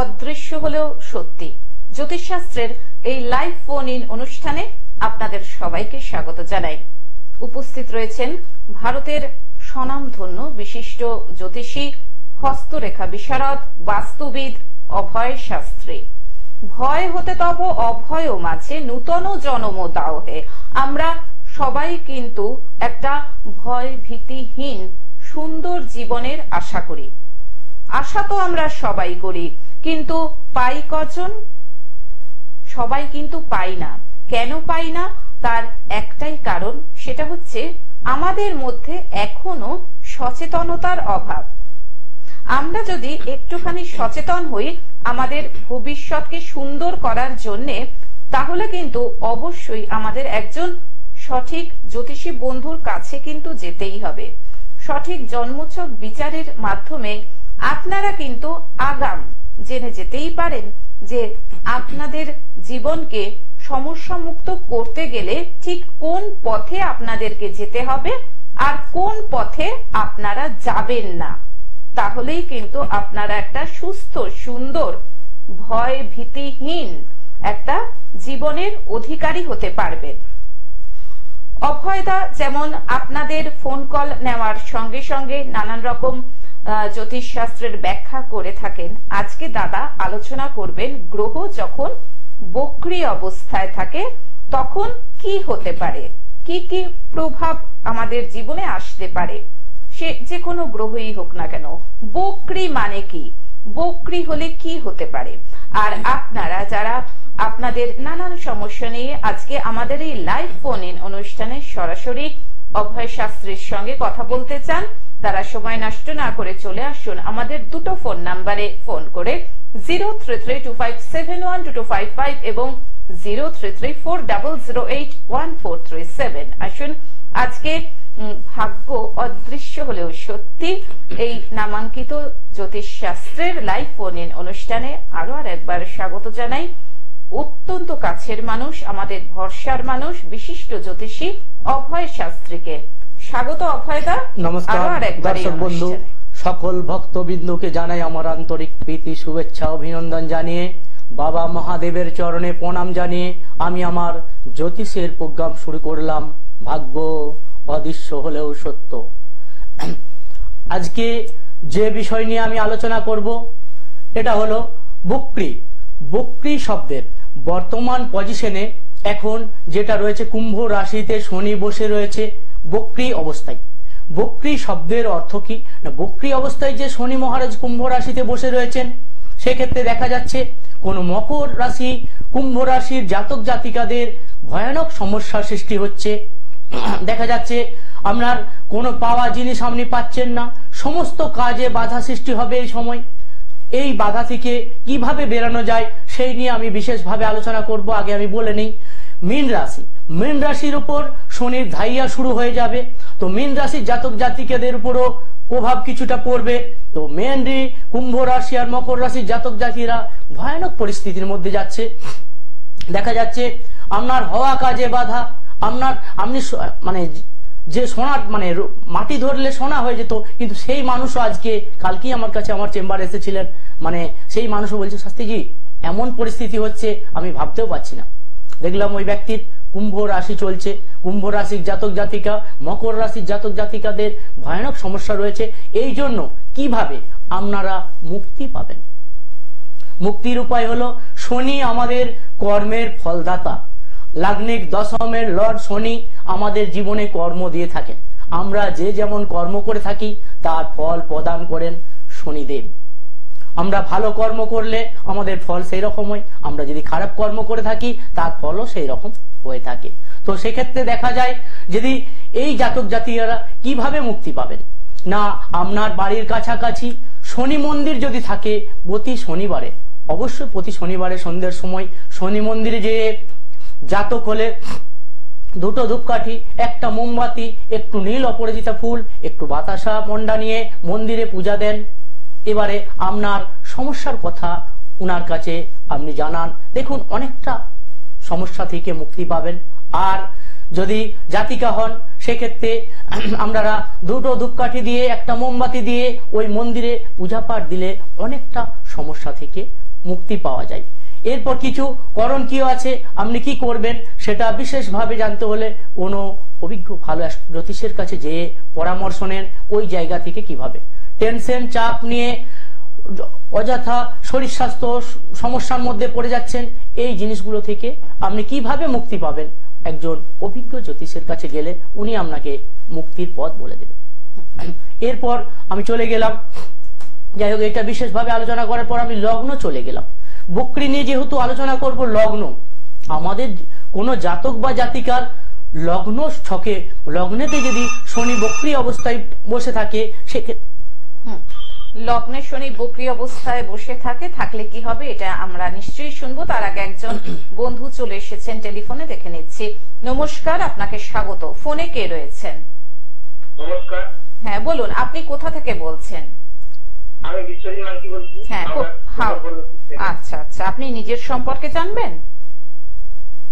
অদৃশ্য হলেও সত্যি জ্যোতিষশাস্ত্রের এই লাইভ ফোন ইন অনুষ্ঠানে আপনাদের সবাইকে স্বাগত জানাই। উপস্থিত রয়েছেন ভারতের স্বনামধন্য বিশিষ্ট জ্যোতিষী, হস্তরেখা বিশারদ, বাস্তুবিদ অভয় শাস্ত্রী। ভয় হতে তব অভয় মাঝে নূতন জনম দাও হে। আমরা সবাই কিন্তু একটা ভয় ভীতিহীন সুন্দর জীবনের আশা করি। আশা তো আমরা সবাই করি, কিন্তু পাই কজন? সবাই কিন্তু পাই না। কেন পাই না? তার একটাই কারণ, সেটা হচ্ছে আমাদের মধ্যে এখনো সচেতনতার অভাব। আমরা যদি একটুখানি সচেতন হই আমাদের ভবিষ্যৎকে সুন্দর করার জন্যে, তাহলে কিন্তু অবশ্যই আমাদের একজন সঠিক জ্যোতিষী বন্ধুর কাছে কিন্তু যেতেই হবে। সঠিক জন্মছক বিচারের মাধ্যমে আপনারা কিন্তু আগাম জেনে যেতেই পারেন যে আপনাদের জীবনকে সমস্যা মুক্ত করতে গেলে ঠিক কোন পথে আপনাদেরকে যেতে হবে আর কোন পথে আপনারা যাবেন না। তাহলেই কিন্তু আপনারা একটা সুস্থ, সুন্দর, ভয় ভীতিহীন একটা জীবনের অধিকারী হতে পারবেন। অভয়দা যেমন আপনাদের ফোন কল নেওয়ার সঙ্গে সঙ্গে নানান রকম জ্যোতিষ শাস্ত্রের ব্যাখ্যা করে থাকেন, আজকে দাদা আলোচনা করবেন গ্রহ যখন বক্রী অবস্থায় থাকে তখন কি হতে পারে, কি কি প্রভাব আমাদের জীবনে আসতে পারে। সে যে কোনো গ্রহই হোক না কেন, বক্রী মানে কি, বক্রী হলে কি হতে পারে। আর আপনারা যারা আপনাদের নানান সমস্যা নিয়ে আজকে আমাদের এই লাইভ ফোন ইন অনুষ্ঠানে সরাসরি অভয় শাস্ত্রীর সঙ্গে কথা বলতে চান, তারা সময় নষ্ট না করে চলে আসুন আমাদের দুটো ফোন নাম্বারে ফোন করে 0332571255 এবং 0334008143 আসুন আজকে ভাগ্য অদৃশ্য হলেও সত্যি এই নামাঙ্কিত জ্যোতিষ শাস্ত্রের লাইভ ফোন ইন অনুষ্ঠানে আরো একবার স্বাগত জানাই অত্যন্ত কাছের মানুষ, আমাদের ভরসার মানুষ, বিশিষ্ট জ্যোতিষী অভয় শাস্ত্রীকে। স্বাগত অভয়দা। নমস্কার দর্শক বন্ধু, সকল ভক্তবৃন্দকে জানাই আমার আন্তরিক প্রীতি, শুভেচ্ছা, অভিনন্দন জানিয়ে, বাবা মহাদেবের চরণে প্রণাম জানিয়ে আমি আমার জ্যোতিষের প্রোগ্রাম শুরু করলাম। ভাগ্য অদৃশ্য হলেও সত্য। আজকে যে বিষয় নিয়ে আমি আলোচনা করব এটা হলো বক্রী। বক্রী শব্দের বর্তমান পজিশনে এখন যেটা রয়েছে, কুম্ভ রাশিতে শনি বসে রয়েছে বক্রী অবস্থায়। বক্রী শব্দের অর্থ কি না, বক্রী অবস্থায় যে শনি মহারাজ কুম্ভ রাশিতে বসে রয়েছেন, সেক্ষেত্রে দেখা যাচ্ছে কোন মকর রাশি, কুম্ভ রাশির জাতক জাতিকাদের ভয়ানক সমস্যার সৃষ্টি হচ্ছে। দেখা যাচ্ছে আপনার কোনো পাওয়া জিনিস আপনি পাচ্ছেন না, সমস্ত কাজে বাধা সৃষ্টি হবে এই সময়। এই বাধা থেকে কিভাবে বেরানো যায় সেই নিয়ে আমি বিশেষভাবে আলোচনা করব। আগে আমি বলে নিই, মীন রাশি, মীন রাশির উপর শনির ধাইয়া শুরু হয়ে যাবে, তো মীন রাশির জাতক জাতিকাদের উপরও প্রভাব কিছুটা পড়বে। তো মেনলি কুম্ভ রাশি আর মকর রাশির জাতক জাতিরা ভয়ানক পরিস্থিতির মধ্যে যাচ্ছে। দেখা যাচ্ছে আপনার হওয়া কাজে বাধা, আপনি মানে যে সোনা মানে মাটি ধরলে সোনা হয়ে যেত, কিন্তু সেই মানুষও আজকে কালকেই আমার কাছে আমার চেম্বারে এসেছিলেন, মানে সেই মানুষও বলছে শাস্ত্রীজি এমন পরিস্থিতি হচ্ছে আমি ভাবতেও পারছি না। দেখলাম ওই ব্যক্তির কুম্ভ রাশি চলছে, কুম্ভ রাশির জাতক জাতিকা, মকর রাশির জাতক জাতিকাদের ভয়ানক সমস্যা রয়েছে। এই জন্য কিভাবে আপনারা মুক্তি পাবেন? মুক্তির উপায় হলো শনি আমাদের কর্মের ফলদাতা, লগ্নিক দশমের লর্ড শনি আমাদের জীবনে কর্ম দিয়ে থাকেন। আমরা যে যেমন কর্ম করে থাকি তার ফল প্রদান করেন শনিদেব। আমরা ভালো কর্ম করলে আমাদের ফল সেই রকম হয়, আমরা যদি খারাপ কর্ম করে থাকি তার ফলও সেই রকম হয়ে থাকে। তো সেক্ষেত্রে দেখা যায় যদি এই জাতক জাতিরা কিভাবে মুক্তি পাবেন না, আপনার বাড়ির কাছাকাছি শনি মন্দির যদি থাকে প্রতি শনিবারে, অবশ্যই প্রতি শনিবারে সন্ধ্যের সময় শনি মন্দিরে যে জাতক হলে দুটো ধূপকাঠি, একটা মোমবাতি, একটু নীল অপরাজিতা ফুল, একটু বাতাসা মন্ডা নিয়ে মন্দিরে পূজা দেন। এবারে আপনার সমস্যার কথা উনার কাছে আপনি জানান, দেখুন অনেকটা সমস্যা থেকে মুক্তি পাবেন। আর যদি জাতিকা হন সেক্ষেত্রে আমরা দুটো ধূপকাঠি দিয়ে একটা মোমবাতি দিয়ে ওই মন্দিরে পূজা পাঠ দিলে অনেকটা সমস্যা থেকে মুক্তি পাওয়া যায়। এরপর কিছু করণীয় আছে, আপনি কি করবেন সেটা বিশেষভাবে জানতে হলে কোনো অভিজ্ঞ ভালো জ্যোতিষের কাছে যেয়ে পরামর্শ নেন ওই জায়গা থেকে কিভাবে। টেনশন চাপ নিয়ে অযথা শরীর স্বাস্থ্য সমস্যার মধ্যে পড়ে যাচ্ছেন, এই জিনিসগুলো থেকে আপনি কিভাবে মুক্তি পাবেন, একজন অভিজ্ঞ জ্যোতিষের কাছে গেলে উনি আপনাকে মুক্তির পথ বলে দেবেন। এরপর আমি চলে গেলাম, যাই হোক এটা বিশেষভাবে আলোচনা করার পর আমি লগ্ন চলে গেলাম। বকরি নিয়ে যেহেতু আলোচনা করব, লগ্ন আমাদের কোন জাতক বা জাতিকার লগ্ন ছকে লগ্নেতে যদি শনি বকরি অবস্থায় বসে থাকে সেক্ষেত্রে লগ্নে শনি বকরি অবস্থায় বসে থাকলে কি হবে এটা আমরা নিশ্চয়ই শুনবো। তার আগে একজন বন্ধু চলে এসেছেন টেলিফোনে, দেখে নিচ্ছি। নমস্কার, আপনাকে স্বাগত। ফোনে কে রয়েছেন? নমস্কার। হ্যাঁ বলুন, আপনি কোথা থেকে বলছেন? আমি বিশ্বজিৎ মাইতি বলছি। হ্যাঁ, আচ্ছা আচ্ছা, আপনি নিজের সম্পর্কে জানবেন?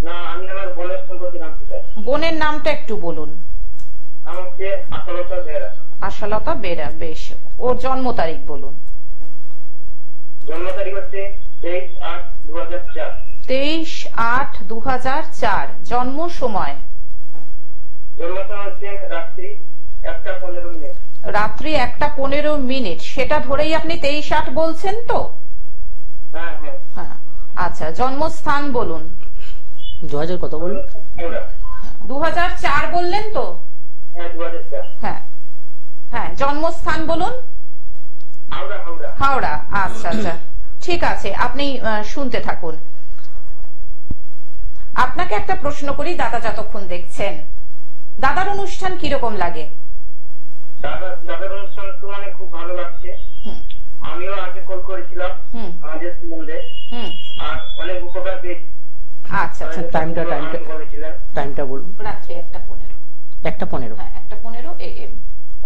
না, আমি আমার বোনের সম্পর্কে জানতে চাই। বোনের নামটা একটু বলুন। আমার হচ্ছে আশালতা বেরা। আশালতা বেরা, বেশ। ওর জন্ম তারিখ বলুন। জন্ম তারিখ হচ্ছে 23/8/2004। 23/8/2004। জন্ম সময়? জন্ম সময় হচ্ছে রাত্রি 1:15। রাত্রি 1:15। সেটা ধরেই আপনি 23/8 বলছেন তো? হ্যাঁ হ্যাঁ হ্যাঁ, আচ্ছা। জন্মস্থান বলুন। 2000 কত বলুন? 2004 বললেন তো? হ্যাঁ 2004। হ্যাঁ হ্যাঁ, জন্মস্থান বলুন। হাওড়া। হাওড়া, আচ্ছা আচ্ছা, ঠিক আছে। আপনি শুনতে থাকুন। আপনাকে একটা প্রশ্ন করি, দাদা যতক্ষণ দেখছেন, দাদার অনুষ্ঠান কিরকম লাগে? দাদার অনুষ্ঠান তো মানে খুব ভালো লাগছে। আমিও আগে কল করেছিলাম আমাদের সম্বন্ধে, আর অনেক উপকার পেয়েছি। আচ্ছা আচ্ছা, টাইমটা বলুন। রাত্রি 1:15। 1:15? হ্যাঁ, 1:15 AM।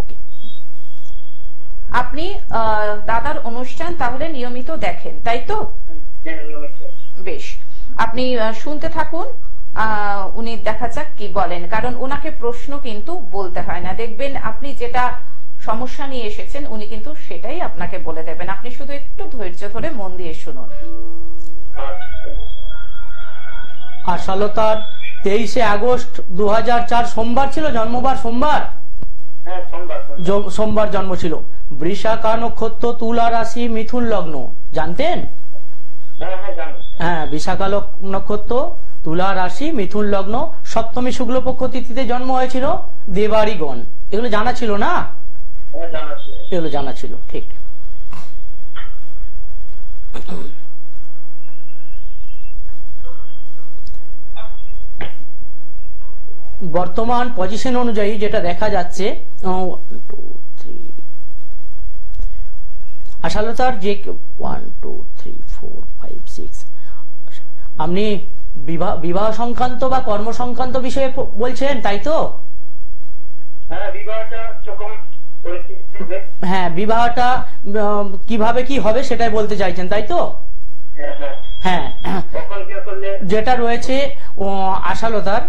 ওকে। আপনি দাদার অনুষ্ঠান তাহলে নিয়মিত দেখেন, তাই তো? বেশ, আপনি শুনতে থাকুন। উনি দেখা যাক কি বলেন, কারণ ওনাকে প্রশ্ন কিন্তু বলতে হয় না। দেখবেন আপনি যেটা সমস্যা নিয়ে এসেছেন উনি কিন্তু সেটাই আপনাকে বলে দেবেন। আপনি শুধু একটু ধৈর্য ধরে মন দিয়ে শুনুন। আশালতার 23 আগস্ট 2004 সোমবার ছিল জন্মবার। সোমবার সোমবার জন্ম ছিল। বৃষাখা নক্ষত্র, তুলা রাশি, মিথুন লগ্ন, জানতেন? হ্যাঁ, বিশাখা নক্ষত্র, তুলা রাশি, মিথুন লগ্ন, সপ্তমী শুক্লপক্ষ তিথিতে জন্ম হয়েছিল। দেবাড়িগণ, এগুলো জানা ছিল না? এগুলো জানা ছিল, ঠিক। বর্তমান পজিশন অনুযায়ী যেটা দেখা যাচ্ছে, আশালতার যে 1 2 3 4 5 6, আপনি বিবাহ সংক্রান্ত বা কর্ম সংক্রান্ত বিষয়ে বলছেন, তাই তো? হ্যাঁ, বিবাহটা কিভাবে কি হবে সেটাই বলতে চাইছেন, তাই তো? হ্যাঁ, যেটা রয়েছে আশালতার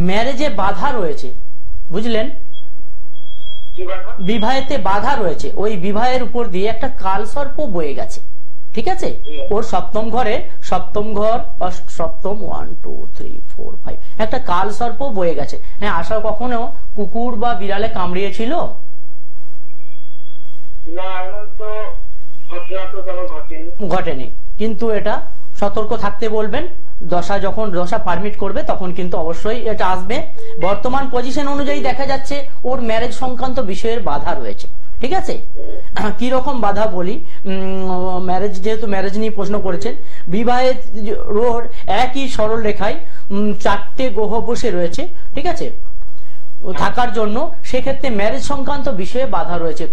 ম্যারেজে বাধা রয়েছে, বুঝলেন? বিবাহেতে বাধা রয়েছে। ওই বিবাহের উপর দিয়ে একটা কালসর্প বয়ে গেছে, ঠিক আছে? ওর সপ্তম ঘর 1 2 3 4 5 একটা কালসর্প বয়ে গেছে। হ্যাঁ, আশা কখনো কুকুর বা বিড়ালে কামড়িয়েছিল? ঘটেনি, কিন্তু এটা সতর্ক থাকতে বলবেন। যখন দশা পারমিট করবে তখন কিন্তু অবশ্যই এটা আসবে। বর্তমান পজিশন অনুযায়ী দেখা যাচ্ছে ওর ম্যারেজ সংক্রান্ত বিষয়ের বাধা রয়েছে, ঠিক আছে? কি রকম বাধা বলি, ম্যারেজ, যেহেতু ম্যারেজ নিয়ে প্রশ্ন করেছেন, বিবাহের রোড একই সরল রেখায় 4টে গ্রহ বসে রয়েছে, ঠিক আছে, থাকার জন্য সেক্ষেত্রে ম্যারেজ সংক্রান্ত বিষয়ে বাধা রয়েছে।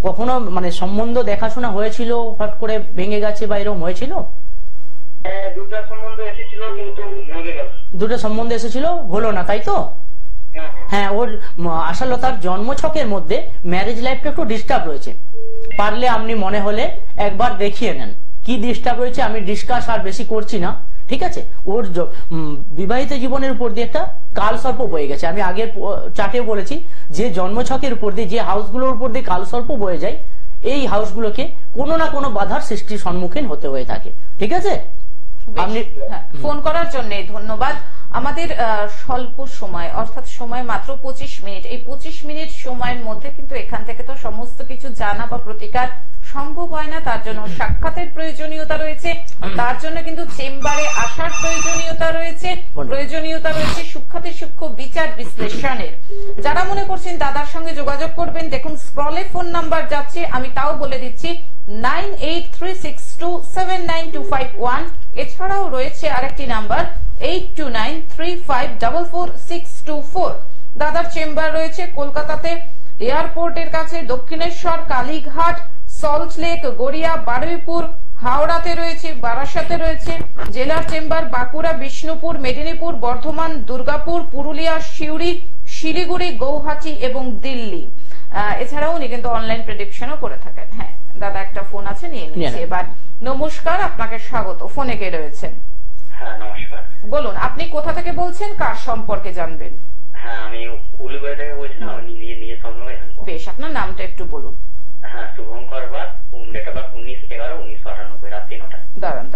কখনো মানে সম্বন্ধ দেখাশোনা হয়েছিল, হট করে ভেঙে গেছে বা এরকম হয়েছিল? দুটো সম্বন্ধ এসেছিল, হলো না, তাই তো? হ্যাঁ, ওর আশালতার জন্মছকের মধ্যে ম্যারেজ লাইফটা একটু ডিস্টার্ব রয়েছে। পারলে আপনি মনে হলে একবার দেখিয়ে নেন কি ডিস্টার্ব রয়েছে। আমি ডিসকাস আর বেশি করছি না, ঠিক আছে, ওর বিবাহিত জীবনের উপর দিয়ে একটা কালসর্প বয়ে গেছে। আমি আগের চার্টে বলেছি যে জন্মছকের উপর দিয়ে যে হাউসগুলোর উপর দিয়ে কালসর্প বয়ে যায়, এই হাউসগুলোকে কোনো না কোনো বাধার সৃষ্টির সম্মুখীন হতে হয়ে থাকে। ঠিক আছে, আপনি ফোন করার জন্য ধন্যবাদ। আমাদের স্বল্প সময়, অর্থাৎ সময় মাত্র 25 মিনিট। এই 25 মিনিট সময়ের মধ্যে কিন্তু এখান থেকে তো সমস্ত কিছু জানা বা প্রতিকার সম্ভব হয় না। তার জন্য সাক্ষাতের প্রয়োজনীয়তা রয়েছে, তার জন্য কিন্তু চেম্বারে আসার প্রয়োজনীয়তা রয়েছে, সূক্ষ্মাতি সূক্ষ্ম বিচার বিশ্লেষণের। যারা মনে করছেন দাদার সঙ্গে যোগাযোগ করবেন, দেখুন স্ক্রলে ফোন নাম্বার যাচ্ছে, আমি তাও বলে দিচ্ছি 9836279251। এছাড়াও রয়েছে আরেকটি নাম্বার 8293544624। দাদার চেম্বার রয়েছে কলকাতাতে এয়ারপোর্টের কাছে, দক্ষিণেশ্বর, কালীঘাট, সল্ট লেক, গড়িয়া, বারুইপুর, হাওড়াতে রয়েছে, বারাসাতে রয়েছে। জেলার চেম্বার বাঁকুড়া, বিষ্ণুপুর, মেদিনীপুর, বর্ধমান, দুর্গাপুর, পুরুলিয়া, সিউড়ি, শিলিগুড়ি, গৌহাটি এবং দিল্লি। এছাড়াও উনি কিন্তু অনলাইন প্রেডিকশনও করে থাকেন। হ্যাঁ দাদা, একটা ফোন আছে, নিয়ে নিচ্ছি এবার। নমস্কার, আপনাকে স্বাগত। ফোনে কে রয়েছেন? হ্যাঁ নমস্কার। বলুন, আপনি কোথা থেকে বলছেন, কার সম্পর্কে জানবেন? হ্যাঁ আমি উলুবেড়িয়া থেকে বলছিলাম, নিজে সম্পর্কে জানবো। বেশ, আপনার নামটা একটু বলুন। হ্যাঁ শুভঙ্কর বাদ, ডেট অফ বার্থ 19/11/1998, রাত্রি 9টা। দাঁড়ান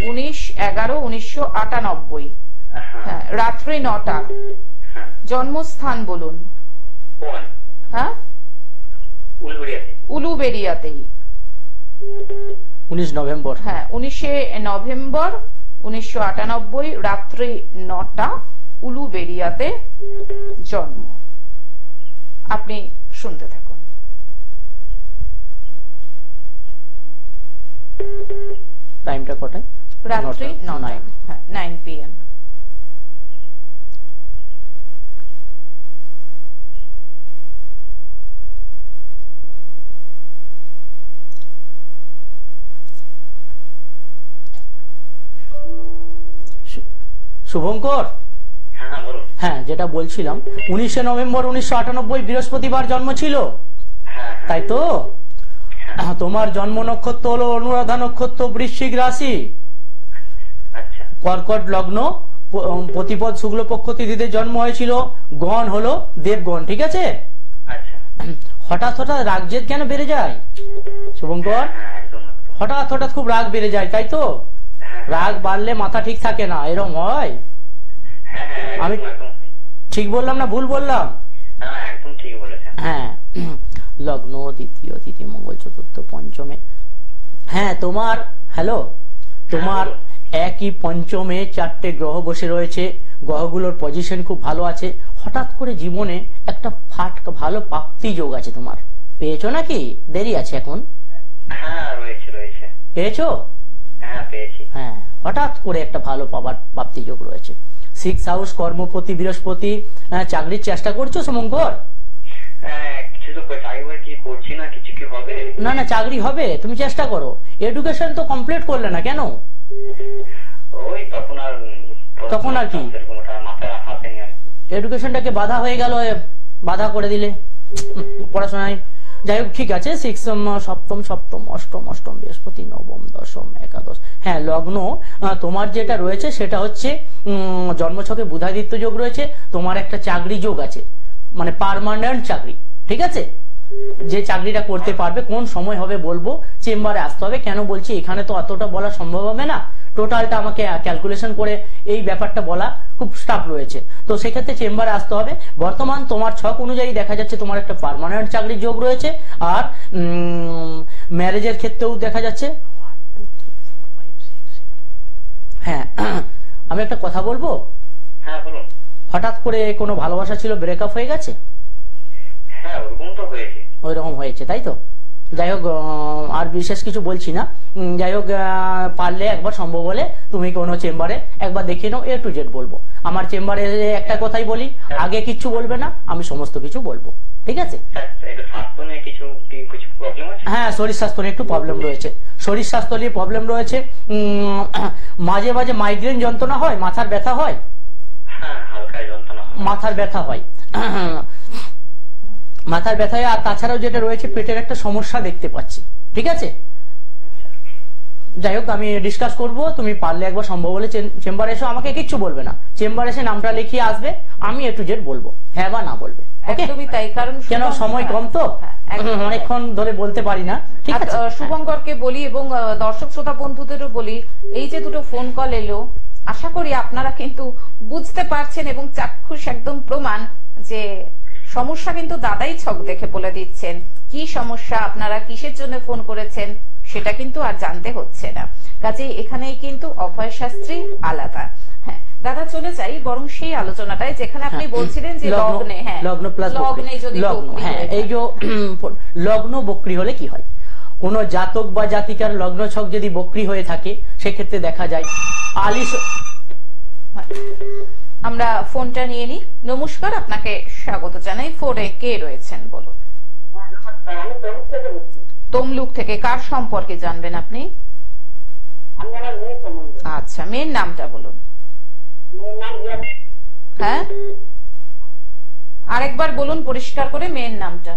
19/11/1998। হ্যাঁ, রাত্রি 9টা। জন্মস্থান বলুন। হ্যাঁ, উলুবেড়িয়াতেই। 19 নভেম্বর। হ্যাঁ, 19 নভেম্বর 1998, রাত্রি 9টা, উলুবেড়িয়াতে জন্ম। আপনি শুনতে থাকুন। টাইমটা কটায়? রাত্রি 9টা। হ্যাঁ, 9 PM। শুভঙ্কর, হ্যাঁ যেটা বলছিলাম, 19 নভেম্বর 1998 বৃহস্পতিবার জন্ম ছিল, তাই তো? তোমার জন্ম নক্ষত্র হলো অনুরাধা নক্ষত্র, বৃশ্চিক রাশি, কর্কট লগ্ন, প্রতিপদ শুক্লপক্ষ তিথিতে জন্ম হয়েছিল, গণ হলো দেবগণ। ঠিক আছে, হঠাৎ হঠাৎ রাগ জেদ কেন বেড়ে যায় শুভঙ্কর? হঠাৎ হঠাৎ খুব রাগ বেড়ে যায়, তাই তো? রাগ বাড়লে মাথা ঠিক থাকে না, এরকম হয়? আমি ঠিক বললাম না ভুল বললাম? হ্যাঁ, লগ্ন দ্বিতীয়, তৃতীয় মঙ্গল, চতুর্থ, পঞ্চমে। হ্যাঁ তোমার, হ্যালো, তোমার একই পঞ্চমে 4টে গ্রহ বসে রয়েছে, গ্রহগুলোর পজিশন খুব ভালো আছে। হঠাৎ করে জীবনে একটা ভালো প্রাপ্তি যোগ আছে তোমার, পেয়েছো নাকি? দেরি আছে এখন? পেয়েছো? হ্যাঁ, হঠাৎ করে একটা ভালো পাবার প্রাপ্তি যোগ রয়েছে। 6 হাউস, কর্মপতি বৃহস্পতি। চাকরির চেষ্টা করছো শুভঙ্কর? না না, চাকরি হবে, তুমি চেষ্টা করো। এডুকেশন তো কমপ্লিট করলে না কেন? তখন আর কি, এডুকেশনটাকে বাধা হয়ে গেল, বাধা করে দিলে পড়াশোনায়। যাই হোক, ঠিক আছে। 6, সপ্তম, অষ্টম বৃহস্পতি, নবম, দশম, একাদশ। হ্যাঁ, লগ্ন তোমার যেটা রয়েছে সেটা হচ্ছে জন্মছকে বুধাদিত্য যোগ রয়েছে। তোমার একটা চাকরি যোগ আছে, মানে পার্মানেন্ট চাকরি। ঠিক আছে, যে চাকরিটা করতে পারবে, কোন সময় হবে বলবো, চেম্বারে আসতে হবে। কেন বলছি, এখানে তো অতটা বলা সম্ভব হবে না, টোটালটা আমাকে ক্যালকুলেশন করে এই ব্যাপারটা বলা খুব স্টাফ রয়েছে। তো সেক্ষেত্রে চেম্বারে আসতে হবে। বর্তমান তোমার ছক অনুযায়ী দেখা যাচ্ছে তোমার একটা পার্মানেন্ট চাকরির যোগ রয়েছে, আর ম্যারেজের ক্ষেত্রেও দেখা যাচ্ছে। হ্যাঁ, আমি একটা কথা বলবো। হ্যাঁ বলুন। হঠাৎ করে কোনো ভালোবাসা ছিল, ব্রেকআপ হয়ে গেছে? হ্যাঁ, ওরকম তো হয়েছে। ওইরকম হয়েছে, তাই তো? যাই হোক, আর বিশেষ কিছু বলছি না। যাই হোক, পারলে একবার সম্ভব হলে তুমি কোনো চেম্বারে একবার দেখিয়ে নাও। A to Z বলবো। আমার চেম্বারে একটা কথাই বলি, আগে কিচ্ছু বলবে না, আমি সমস্ত কিছু বলবো। ঠিক আছে? হ্যাঁ, শরীর স্বাস্থ্য নিয়ে একটু প্রবলেম রয়েছে। শরীর স্বাস্থ্য নিয়ে প্রবলেম রয়েছে। মাঝে মাঝে মাইগ্রেন যন্ত্রণা হয়, মাথার ব্যথা হয়। মাথার ব্যথা হয়, মাথার ব্যথায়। আর তাছাড়াও যেটা রয়েছে, পেটের একটা সমস্যা দেখতে পাচ্ছি। ঠিক আছে? যাই হোক, আমি ডিসকাস করব, তুমি পারলে একবার সম্ভব হলে চেম্বারে এসো, আমাকে কিচ্ছু বলবে না, চেম্বারে এসে নামটা লিখিয়ে আসবে, আমি A to Z বলবো, হ্যাঁ বা না বলবে। একদমই তাই, কারণ কেন সময় কম তো, অনেকক্ষণ ধরে বলতে পারি না। ঠিক আছে, শুভঙ্করকে বলি এবং দর্শক শ্রোতা বন্ধুদেরও বলি, এই যে দুটো ফোন কল এলো, আশা করি আপনারা কিন্তু বুঝতে পারছেন এবং চাক্ষুষ একদম প্রমাণ যে সমস্যা কিন্তু দাদাই ছক দেখে বলে দিচ্ছেন। কি সমস্যা, আপনারা কিসের জন্য ফোন করেছেন সেটা কিন্তু আর জানতে হচ্ছে না। কাজেই এখানেই কিন্তু অভয় শাস্ত্রী আলাদা। হ্যাঁ দাদা, চলে যাই বরং সেই আলোচনাটায় যেখানে আপনি বলছিলেন যে লগ্নে, হ্যাঁ লগ্ন প্লাস লগ্নে যদি হ্যাঁ এই যে লগ্ন বক্রি হলে কি হয়, কোন জাতক বা জাতিকার লগ্ন ছক যদি বক্রি হয়ে থাকে সেক্ষেত্রে দেখা যায় আলিশ। আমরা ফোনটা নিয়ে নিই। নমস্কার, আপনাকে স্বাগত জানাই। ফোনে কে রয়েছেন বলুন? তমলুক থেকে। কার সম্পর্কে জানবেন আপনি? আচ্ছা, মেয়ের নামটা বলুন। হ্যাঁ আরেকবার বলুন পরিষ্কার করে মেয়ের নামটা।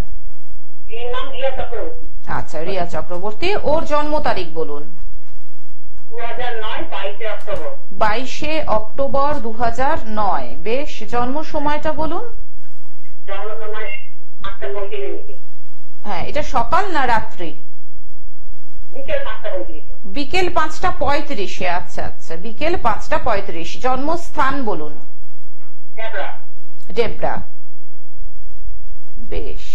আচ্ছা, রিয়া চক্রবর্তী। ওর জন্ম তারিখ বলুন। 22 অক্টোবর 2009। বেশ, জন্ম সময়টা বলুন। হ্যাঁ, এটা সকাল না রাত্রি? বিকেল 5:35। আচ্ছা আচ্ছা, বিকেল 5:35। জন্মস্থান বলুন। ডেবরা। বেশ,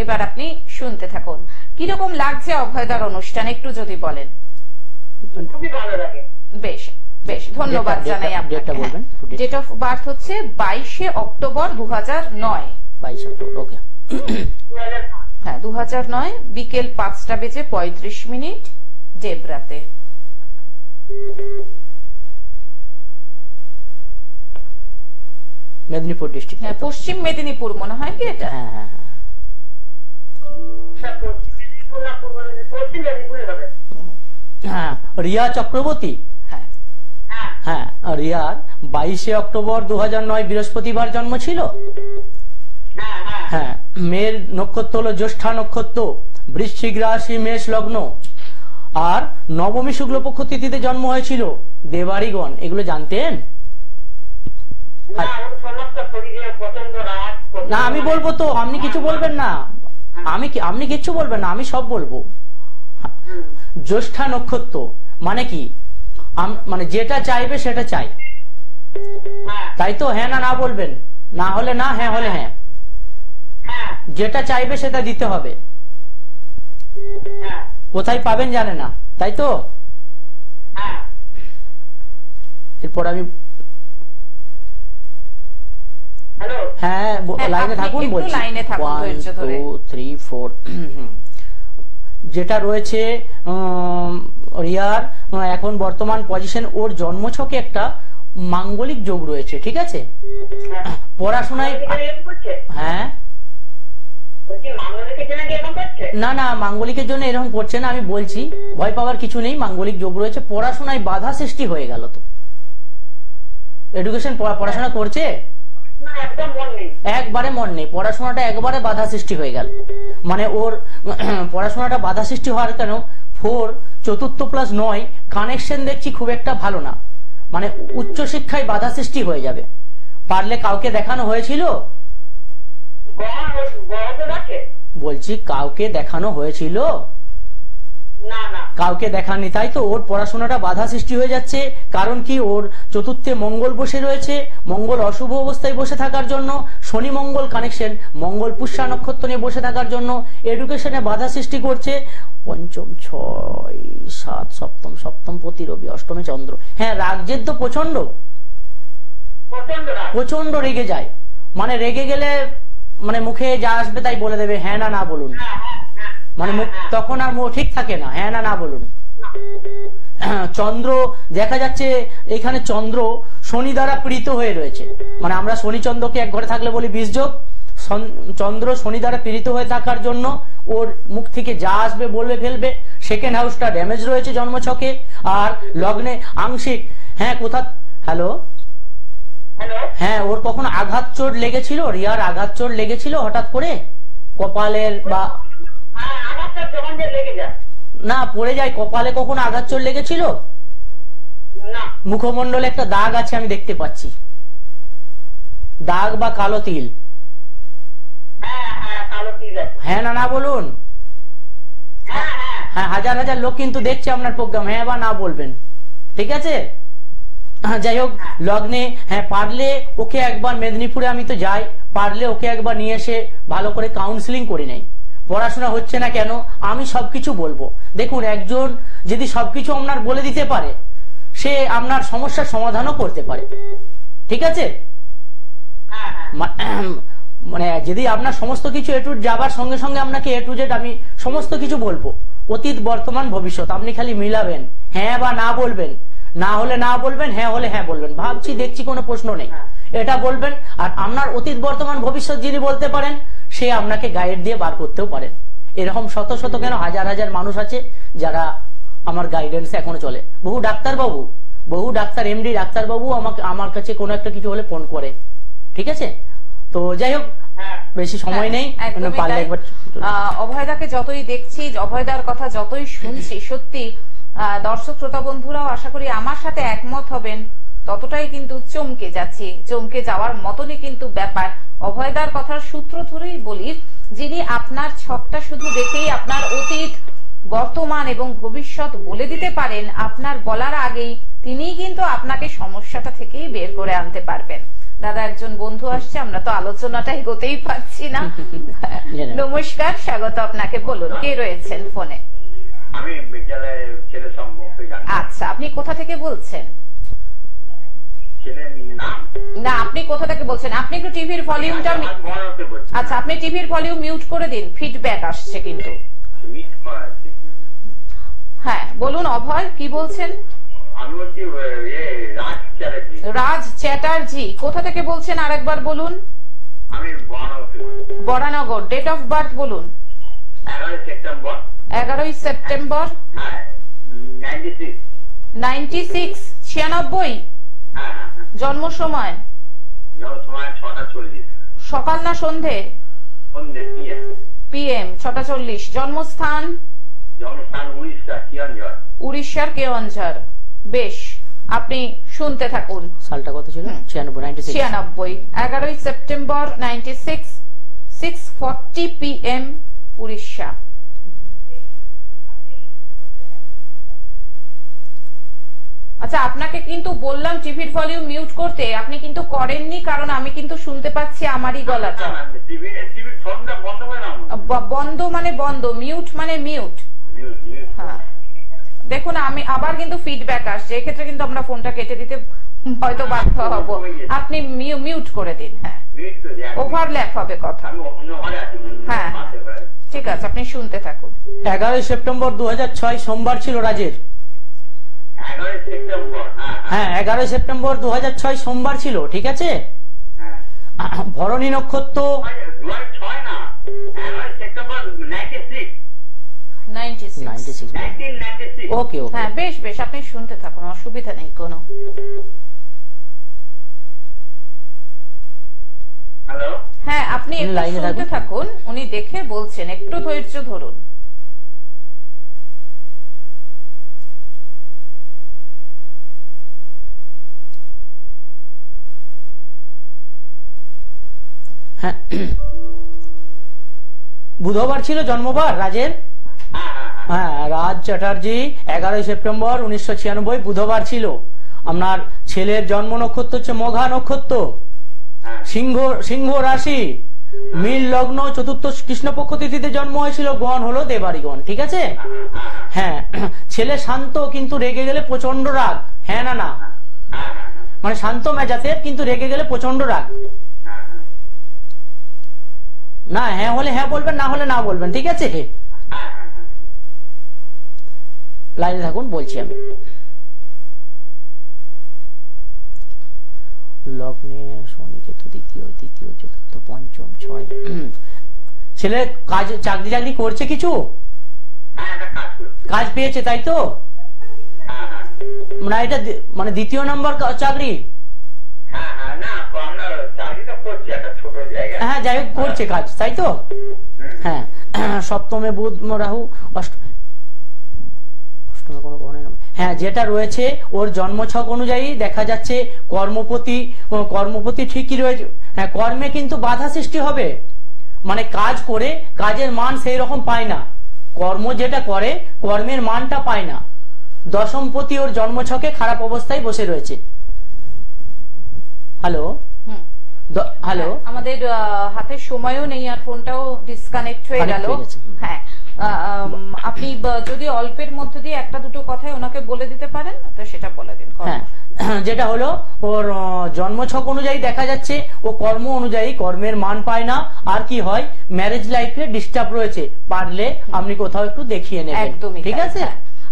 এবার আপনি শুনতে থাকুন। কিরকম লাগছে অভয়দার অনুষ্ঠান একটু যদি বলেন। খুবই ভালো লাগে। বেশ বেশ, ধন্যবাদ জানাই আপনাকে। ডেট অফ বার্থ হচ্ছে 22 অক্টোবর 2009। 22 অক্টোবর, ওকে। হ্যাঁ 2009, বিকেল 5:35 ডেবরাতে। মেদিনীপুর ডিস্ট্রিক্ট। হ্যাঁ, পশ্চিম মেদিনীপুর মনে হয় কি এটা? হ্যাঁ হ্যাঁ হ্যাঁ। রিয়া চক্রবর্তী। হ্যাঁ, রিয়ার 22 অক্টোবর 2009 বৃহস্পতিবার জন্ম ছিল। হ্যাঁ, মেয়ের নক্ষত্র হলো জ্যৈষ্ঠা নক্ষত্র, বৃশ্চিক রাশি, মেষ লগ্ন, আর নবমী শুক্লপক্ষ তিথিতে জন্ম হয়েছিল। দেবাড়িগণ এগুলো জানতেন? না আমি বলবো তো, আপনি কিছু বলবেন না। আপনি কিছু বলবেন না, আমি সব বলবো। জ্যৈষ্ঠা নক্ষত্র মানে কি, মানে যেটা চাইবে সেটা চাই, তাই তো? হ্যাঁ না না বলবেন, না হলে না, হ্যাঁ হলে হ্যাঁ। যেটা চাইবে সেটা দিতে হবে, কোথায় পাবেন জানে না, তাই তো? এরপর আমি হ্যাঁ লাইনে থাকুন বলছি। 1 2 3 4 যেটা রয়েছে রিয়ার এখন বর্তমান পজিশন, ওর জন্মছকে একটা মাঙ্গলিক যোগ রয়েছে, ঠিক আছে? পড়াশোনায় হ্যাঁ না না, মাঙ্গলিকের জন্য এরকম করছে না, আমি বলছি ভয় পাওয়ার কিছু নেই। মাঙ্গলিক যোগ রয়েছে, পড়াশোনায় বাধা সৃষ্টি হয়ে গেল তো। এডুকেশন পড়াশোনা করছে, একবারে মন নেই, পড়াশোনাটা একবারে বাধা সৃষ্টি হয়ে গেল। মানে ওর পড়াশোনাটা বাধা সৃষ্টি হওয়ার কেন, 4 চতুর্থ প্লাস 9 কানেকশন দেখছি খুব একটা ভালো না, মানে উচ্চশিক্ষায় বাধা সৃষ্টি হয়ে যাবে। পারলে কাউকে দেখানো হয়েছিল? বলছি কাউকে দেখানো হয়েছিল? কাউকে দেখাননি, তাই তো? ওর পড়াশোনাটা বাধা সৃষ্টি হয়ে যাচ্ছে। কারণ কি, ওর চতুর্থে মঙ্গল বসে রয়েছে, মঙ্গল অশুভ অবস্থায় বসে থাকার জন্য, শনি মঙ্গল কানেকশন, মঙ্গল পুষ্যা নক্ষত্র নিয়ে বসে থাকার জন্য এডুকেশনে বাধা সৃষ্টি করছে। পঞ্চম 6 7 সপ্তম পতি রবি, অষ্টমে চন্দ্র। হ্যাঁ, রাগজেদ তো প্রচন্ড, প্রচন্ড রেগে যায়। মানে রেগে গেলে মানে মুখে যা আসবে তাই বলে দেবে, হ্যাঁ না না বলুন। মানে তখন আর ঠিক থাকে না, হ্যাঁ না না বলুন। চন্দ্র দেখা যাচ্ছে এখানে, চন্দ্র শনি দ্বারা পীড়িত হয়ে রয়েছে। মানে আমরা শনি চন্দ্রকে এক ঘরে থাকলে বলি 20 যোগ। চন্দ্র শনি দ্বারা পীড়িত হয়ে থাকার জন্য ওর মুখ থেকে যা আসবে বলবে ফেলবে। সেকেন্ড হাউসটা ড্যামেজ রয়েছে জন্মছকে, আর লগ্নে আংশিক। হ্যাঁ কোথা, হ্যালো হ্যাঁ, ওর কখনো আঘাত চোট লেগেছিল? রিয়ার আঘাত চোট লেগেছিল হঠাৎ করে কপালের বা না পড়ে যায়, কপালে কখনো আঘাত চোট লেগেছিল? না। মুখমণ্ডলে একটা দাগ আছে আমি দেখতে পাচ্ছি, দাগ বা কালো তিল? হ্যাঁ হ্যাঁ কালো তিল আছে। হ্যাঁ না না বলুন। হ্যাঁ হ্যাঁ হ্যাঁ, হাজার হাজার লোক কিন্তু দেখছে আপনার প্রোগ্রাম, হ্যাঁ বা না বলবেন, ঠিক আছে? যাই হোক, লগ্নে হ্যাঁ পারলে ওকে একবার, মেদিনীপুরে আমি তো যাই, পারলে ওকে একবার নিয়ে এসে ভালো করে কাউন্সিলিং করে নেই। পড়াশোনা হচ্ছে না কেন, আমি সবকিছু বলবো। দেখুন, একজন যদি সবকিছু আপনার বলে দিতে পারে, সে আপনার সমস্যার সমাধানও করতে পারে, ঠিক আছে? মানে যদি আপনার সমস্ত কিছু এ টু যাবার সঙ্গে সঙ্গে আপনাকে এ টু জেড আমি সমস্ত কিছু বলবো, অতীত বর্তমান ভবিষ্যৎ, আপনি খালি মিলাবেন, হ্যাঁ বা না বলবেন, না হলে না বলবেন, হ্যাঁ হলে হ্যাঁ বলবেন, ভাবছি দেখছি কোনো প্রশ্ন নেই, এটা বলবেন। আর আপনার অতীত বর্তমান ভবিষ্যৎ যিনি বলতে পারেন, সে আপনাকে গাইড দিয়ে বার করতেও পারেন। এরকম শত শত কেন হাজার হাজার মানুষ আছে যারা আমার গাইডেন্সে এখনো চলে। বহু ডাক্তারবাবু, বহু ডাক্তার, এমডি ডাক্তারবাবু আমাকে, আমার কাছে কোনো একটা কিছু হলে ফোন করে, ঠিক আছে? তো যাই হোক, বেশি সময় নেই, পারলে একবার। অভয়দাকে যতই দেখছি, অভয়দার কথা যতই শুনছি, সত্যি দর্শক শ্রোতা বন্ধুরাও আশা করি আমার সাথে একমত হবেন, ততটাই কিন্তু চমকে যাচ্ছি, চমকে যাওয়ার মতনই কিন্তু ব্যাপার। অভয়দার কথার সূত্র ধরেই বলি, যিনি আপনার ছকটা শুধু দেখেই আপনার অতীত, বর্তমান এবং ভবিষ্যৎ বলে দিতে পারেন, আপনার বলার আগেই তিনিই কিন্তু আপনাকে সমস্যাটা থেকেই বের করে আনতে পারবেন। দাদা, একজন বন্ধু আসছে, আমরা তো আলোচনাটাই হতেই পারছি না। নমস্কার, স্বাগত আপনাকে, বলুন কে রয়েছেন ফোনে? আমি বিদ্যালয়ের ছেলে সম্পর্কে জানি। আচ্ছা, আপনি কোথা থেকে বলছেন? ছেলের নাম? না, আপনি কোথা থেকে বলছেন? আপনি একটু টিভির ভলিউমটা, আচ্ছা আপনি টিভির ভলিউম মিউট করে দিন, ফিডব্যাক আসছে কিন্তু। হ্যাঁ বলুন অভয়, কি বলছেন? আমি বলছি রাজ চ্যাটার্জি। রাজ চ্যাটার্জি, কোথা থেকে বলছেন আরেকবার বলুন? আমি বরানগর। ডেট অফ বার্থ বলুন? 11 সেপ্টেম্বর। 11 সেপ্টেম্বর 96। 96। জন্ম সময়? জন্ম সময় 6:40। সকাল না সন্ধে? সন্ধে, PM 6:40। জন্মস্থান? জন্মস্থান উড়িষ্যার কেওনঝর। বেশ, আপনি শুনতে থাকুন। সালটা কত ছিল? 96। 11 সেপ্টেম্বর 96, 6:40 PM, উড়িষ্যা। আচ্ছা, আপনাকে কিন্তু বললাম টিভির ভলিউম মিউট করতে, আপনি কিন্তু করেননি, কারণ আমি কিন্তু শুনতে পাচ্ছি আমারই গলাটা। বন্ধ মানে বন্ধ, মিউট মানে মিউট। হ্যাঁ দেখুন, আমি আবার কিন্তু ফিডব্যাক আসছে, এক্ষেত্রে কিন্তু আমরা ফোনটা কেটে দিতে হয়তো বাধ্য হব। আপনি মিউট করে দিন। হ্যাঁ, ওভারল্যাপ হবে কথা। হ্যাঁ ঠিক আছে, আপনি শুনতে থাকুন। 11 সেপ্টেম্বর 2006 সোমবার ছিল রাজের। 11 সেপ্টেম্বর, হ্যাঁ 11 সেপ্টেম্বর 2006 সোমবার ছিল, ঠিক আছে? ভরণী নক্ষত্র 2006 না, 11 সেপ্টেম্বর 96। 1996। ওকে ওকে, হ্যাঁ বেশ বেশ, আপনি শুনতে থাকুন, অসুবিধা নেই কোনো। হ্যালো, হ্যাঁ আপনি একটু শুনতে থাকুন, উনি দেখে বলছেন, একটু ধৈর্য ধরুন। হ্যাঁ বুধবার ছিল জন্মবার রাজের। হ্যাঁ, রাজ চ্যাটার্জি 11 সেপ্টেম্বর 1996 বুধবার ছিল। আপনার ছেলের জন্ম নক্ষত্র হচ্ছে মঘা নক্ষত্র, সিংহ রাশি, মীন লগ্ন, চতুর্থ কৃষ্ণপক্ষ তিথিতে জন্ম হয়েছিল, গণ হলো দেবাড়িগণ, ঠিক আছে? হ্যাঁ, ছেলে শান্ত, কিন্তু রেগে গেলে প্রচন্ড রাগ। হ্যাঁ না না, মানে শান্ত মেজাজের, কিন্তু রেগে গেলে প্রচন্ড রাগ। না, হ্যাঁ হলে হ্যাঁ বলবেন, না হলে না বলবেন, ঠিক আছে? লাইনে থাকুন, বলছি আমি। লগ্নে শনি কেতু দ্বিতীয় চতুর্থ পঞ্চম 6। ছেলে কাজ, চাকরি করছে, কিছু কাজ পেয়েছে, তাই তো? না, এটা মানে দ্বিতীয় নাম্বার চাকরি। হ্যাঁ যাই হোক, করছে কাজ, তাই তো? হ্যাঁ, সপ্তমে বুধ রাহু, অষ্টমে কোনো গ্রহণের নাম, হ্যাঁ যেটা রয়েছে ওর জন্মছক অনুযায়ী দেখা যাচ্ছে কর্মপতি ঠিকই রয়েছে, হ্যাঁ কর্মে কিন্তু বাধা সৃষ্টি হবে, মানে কাজ করে কাজের মান সেই রকম পায় না, কর্ম যেটা করে কর্মের মানটা পায় না। দশমপতি ওর জন্মছকে খারাপ অবস্থায় বসে রয়েছে। হ্যালো হ্যালো, আমাদের হাতে সময়ও নেই আর ফোনটাও ডিসকানেক্ট হয়ে গেল। হ্যাঁ আপনি যদি অল্পের মধ্যে দিয়ে একটা দুটো কথাই ওনাকে বলে দিতে পারেন তো সেটা বলে দিন। হ্যাঁ যেটা হলো ওর জন্মছক অনুযায়ী দেখা যাচ্ছে ও কর্ম অনুযায়ী কর্মের মান পায় না, আর কি হয় ম্যারেজ লাইফে ডিস্টার্ব রয়েছে, পারলে আপনি কোথাও একটু দেখিয়ে নেবেন। একদমই ঠিক আছে।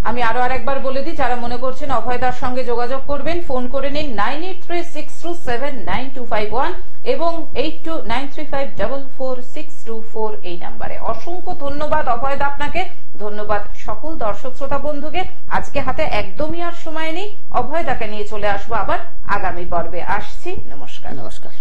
আমি আরো আরেকবার বলে দিই, যারা মনে করছেন অভয়দার সঙ্গে যোগাযোগ করবেন ফোন করে নিন 9836279251 এবং 8293544624 এই নাম্বারে। অসংখ্য ধন্যবাদ অভয়দা আপনাকে, ধন্যবাদ সকল দর্শক শ্রোতা বন্ধুকে। আজকে হাতে একদমই আর সময় নেই, অভয়দাকে নিয়ে চলে আসবো আবার আগামী পর্বে। আসছি, নমস্কার। নমস্কার।